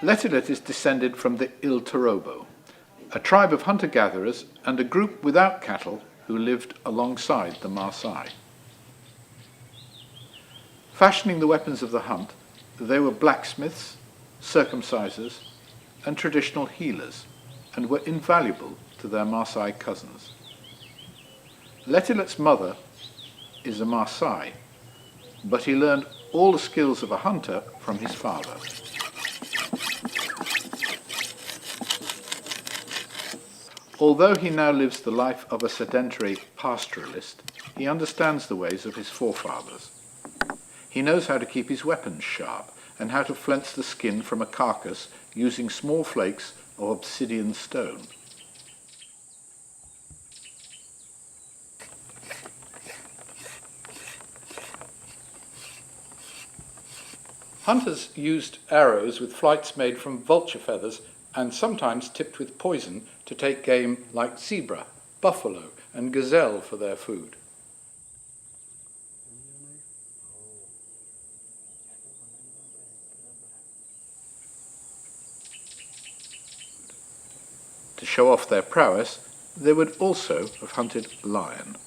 Letilet is descended from the Il Torobo, a tribe of hunter-gatherers and a group without cattle who lived alongside the Maasai. Fashioning the weapons of the hunt, they were blacksmiths, circumcisers, and traditional healers, and were invaluable to their Maasai cousins. Letilet's mother is a Maasai, but he learned all the skills of a hunter from his father. Although he now lives the life of a sedentary pastoralist, he understands the ways of his forefathers. He knows how to keep his weapons sharp and how to flint the skin from a carcass using small flakes of obsidian stone. Hunters used arrows with flights made from vulture feathers and sometimes tipped with poison to take game like zebra, buffalo, and gazelle for their food. To show off their prowess, they would also have hunted lion.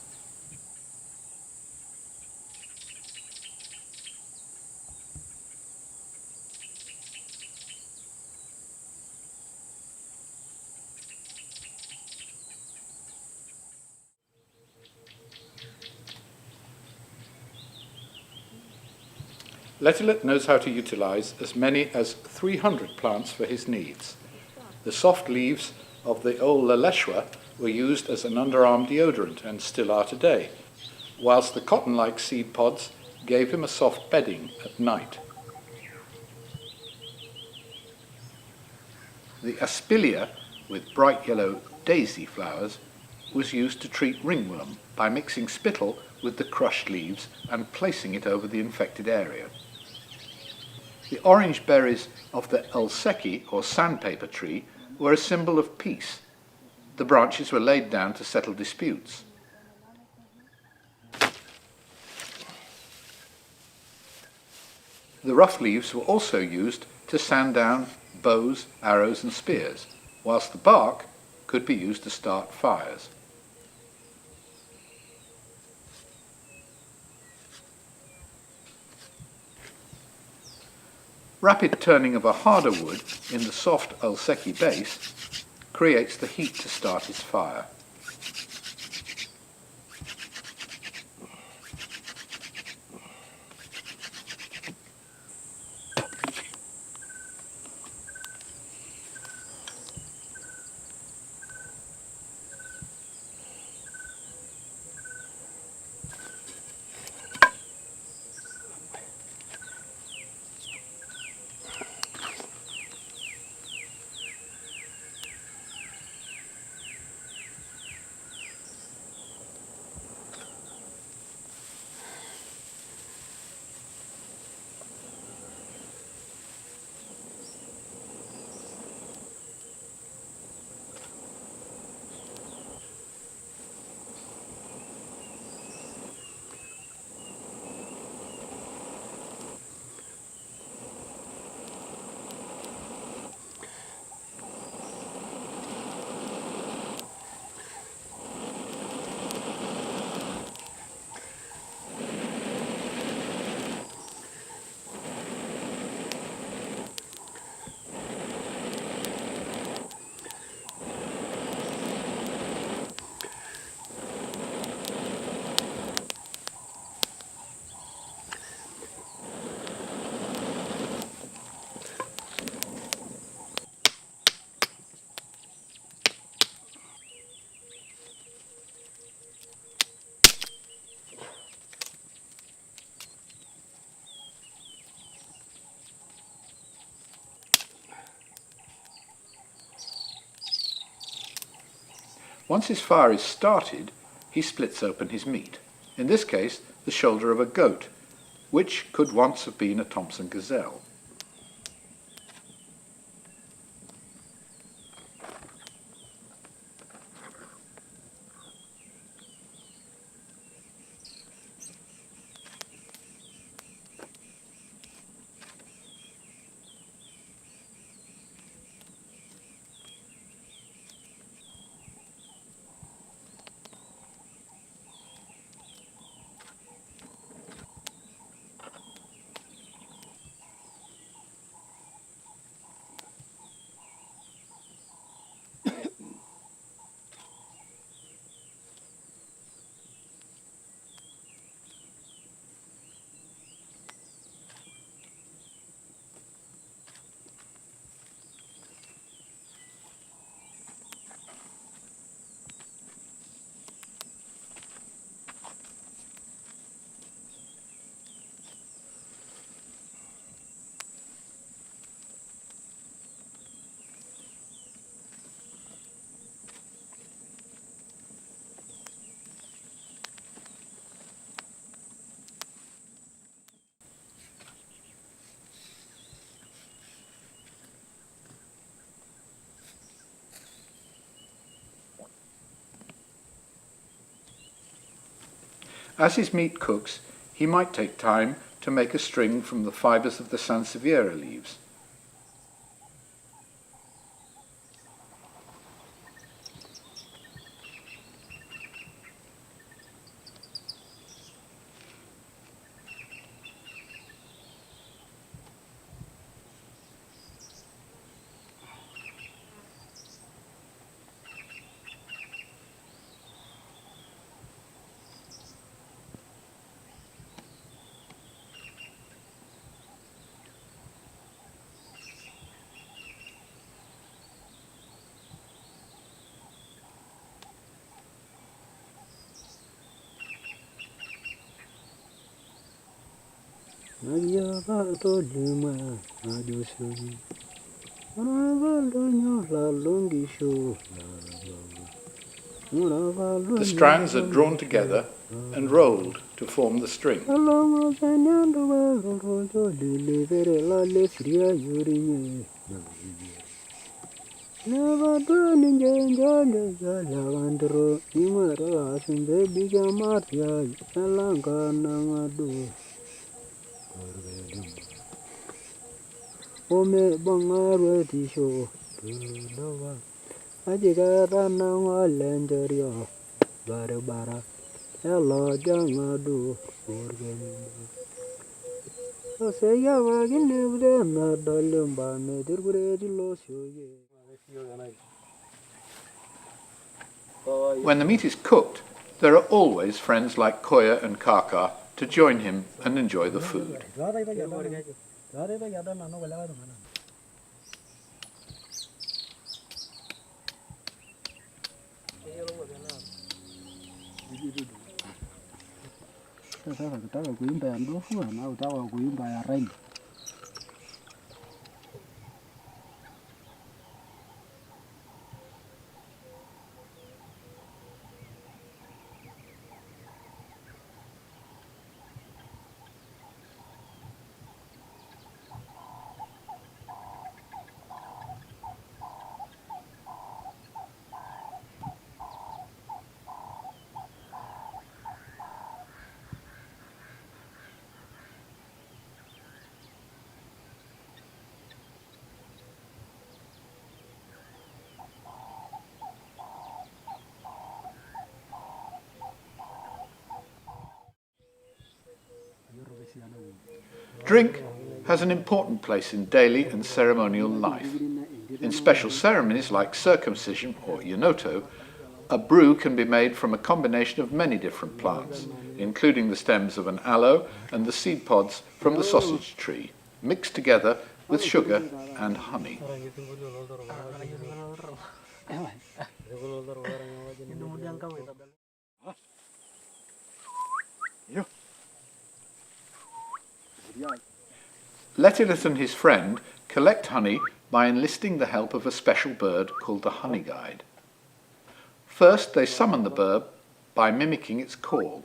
Letilet knows how to utilize as many as 300 plants for his needs. The soft leaves of the old Leleshwa were used as an underarm deodorant and still are today, whilst the cotton-like seed pods gave him a soft bedding at night. The aspilia, with bright yellow daisy flowers, was used to treat ringworm by mixing spittle with the crushed leaves and placing it over the infected area. The orange berries of the elseki, or sandpaper tree, were a symbol of peace. The branches were laid down to settle disputes. The rough leaves were also used to sand down bows, arrows and spears, whilst the bark could be used to start fires. Rapid turning of a harder wood in the soft elseki base creates the heat to start his fire. Once his fire is started, he splits open his meat, in this case the shoulder of a goat, which could once have been a Thompson gazelle. As his meat cooks, he might take time to make a string from the fibres of the Sansevieria leaves. The strands are drawn together and rolled to form the string. When the meat is cooked, there are always friends like Koya and Kaka to join him and enjoy the food. Drink has an important place in daily and ceremonial life. In special ceremonies like circumcision or yonoto, a brew can be made from a combination of many different plants, including the stems of an aloe and the seed pods from the sausage tree, mixed together with sugar and honey. Letinet and his friend collect honey by enlisting the help of a special bird called the honey guide. First, they summon the bird by mimicking its call.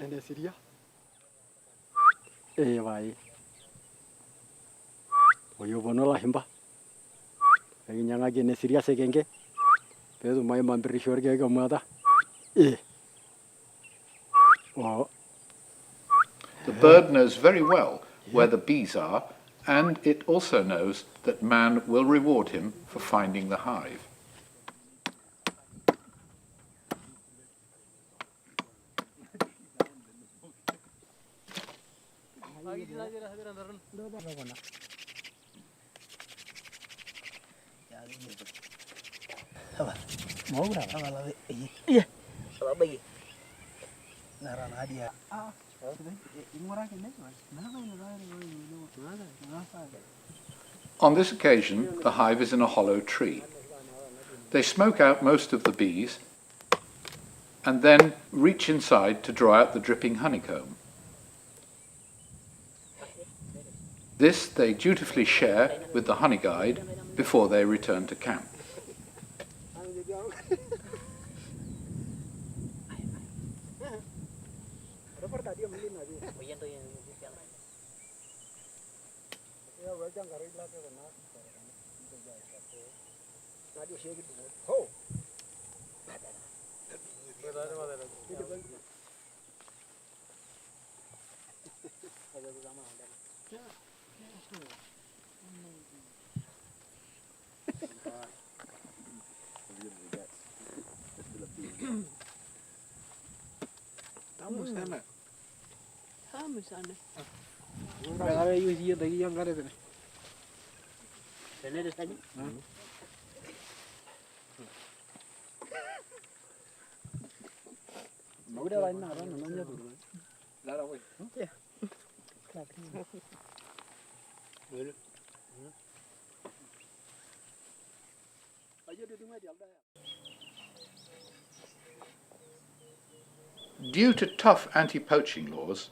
The bird knows very well where the bees are, and it also knows that man will reward him for finding the hive. On this occasion, the hive is in a hollow tree. They smoke out most of the bees and then reach inside to draw out the dripping honeycomb. This they dutifully share with the honey guide before they return to camp. Tamu sana. Tamu sana. Ada yuzi ada yang ada tu. Tener está allí. Udah lain nak orang nanya tu. Lara woi. Ya. Ayo dia dengar dia ada. Due to tough anti-poaching laws,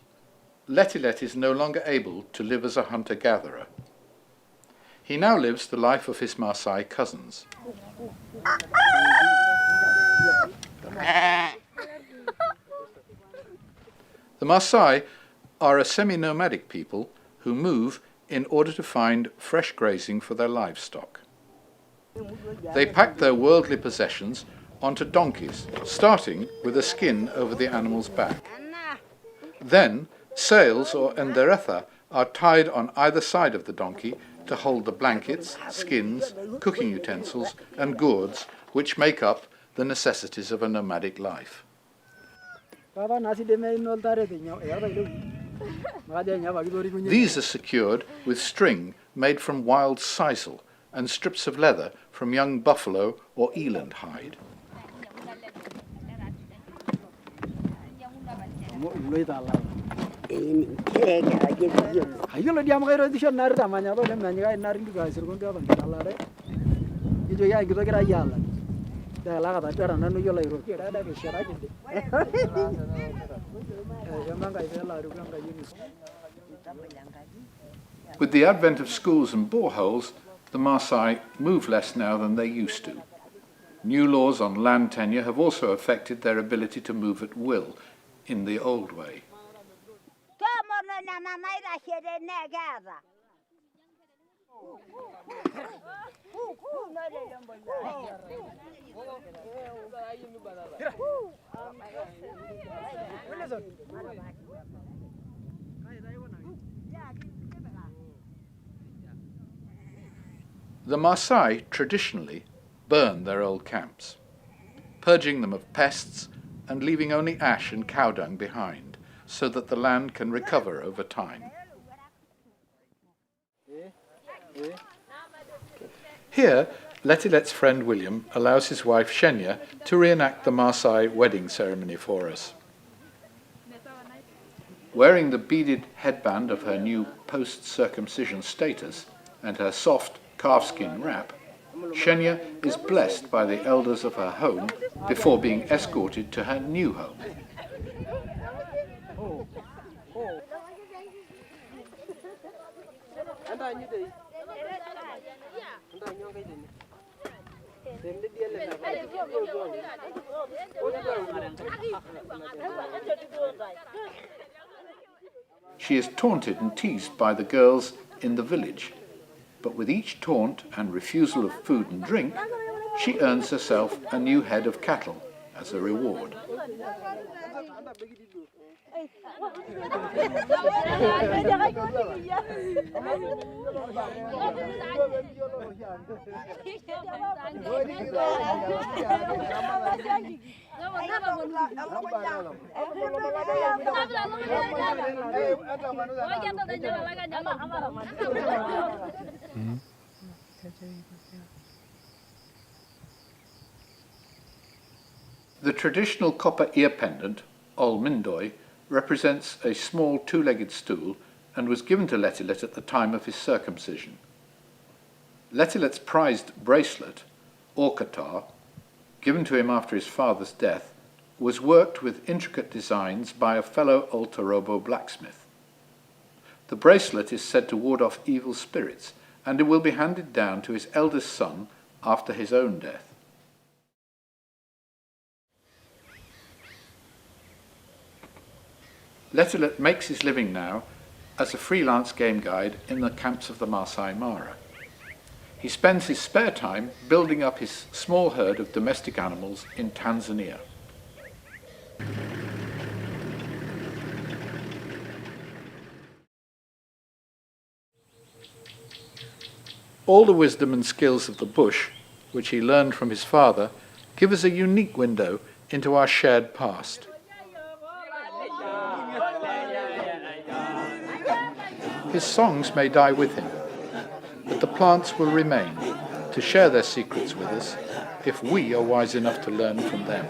Letilet is no longer able to live as a hunter-gatherer. He now lives the life of his Maasai cousins. The Maasai are a semi-nomadic people who move in order to find fresh grazing for their livestock. They pack their worldly possessions onto donkeys, starting with a skin over the animal's back. Then, sails or enderetha are tied on either side of the donkey to hold the blankets, skins, cooking utensils and gourds which make up the necessities of a nomadic life. These are secured with string made from wild sisal and strips of leather from young buffalo or eland hide. Ayo lo dia makai roti shon nari tamanya lo dem nanya nari tu guys sergon dia bang kita lare. Itu ya kita kira ya lah. Dah lah kata dia orang nanu yo lah roti ada ke syara gitu. Jangan kaya dia lah rupanya kaya ini. With the advent of schools and boreholes, the Maasai move less now than they used to. New laws on land tenure have also affected their ability to move at will in the old way. The Maasai traditionally burn their old camps, purging them of pests and leaving only ash and cow dung behind, so that the land can recover over time. Here, Letilet's friend William allows his wife Shenya to reenact the Maasai wedding ceremony for us. Wearing the beaded headband of her new post-circumcision status and her soft calfskin wrap, Shenya is blessed by the elders of her home before being escorted to her new home. She is taunted and teased by the girls in the village, but with each taunt and refusal of food and drink, she earns herself a new head of cattle as a reward. The traditional copper ear pendant, Olmindoi, represents a small two-legged stool and was given to Letilet at the time of his circumcision. Letilet's prized bracelet, Orkatar, given to him after his father's death, was worked with intricate designs by a fellow Il Torobo blacksmith. The bracelet is said to ward off evil spirits, and it will be handed down to his eldest son after his own death. Letilet makes his living now as a freelance game guide in the camps of the Maasai Mara. He spends his spare time building up his small herd of domestic animals in Tanzania. All the wisdom and skills of the bush, which he learned from his father, give us a unique window into our shared past. His songs may die with him, but the plants will remain to share their secrets with us if we are wise enough to learn from them.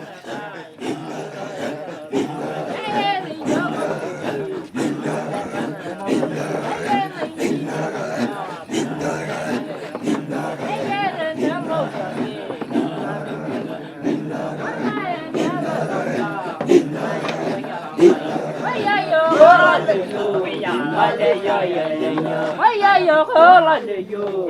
Yo,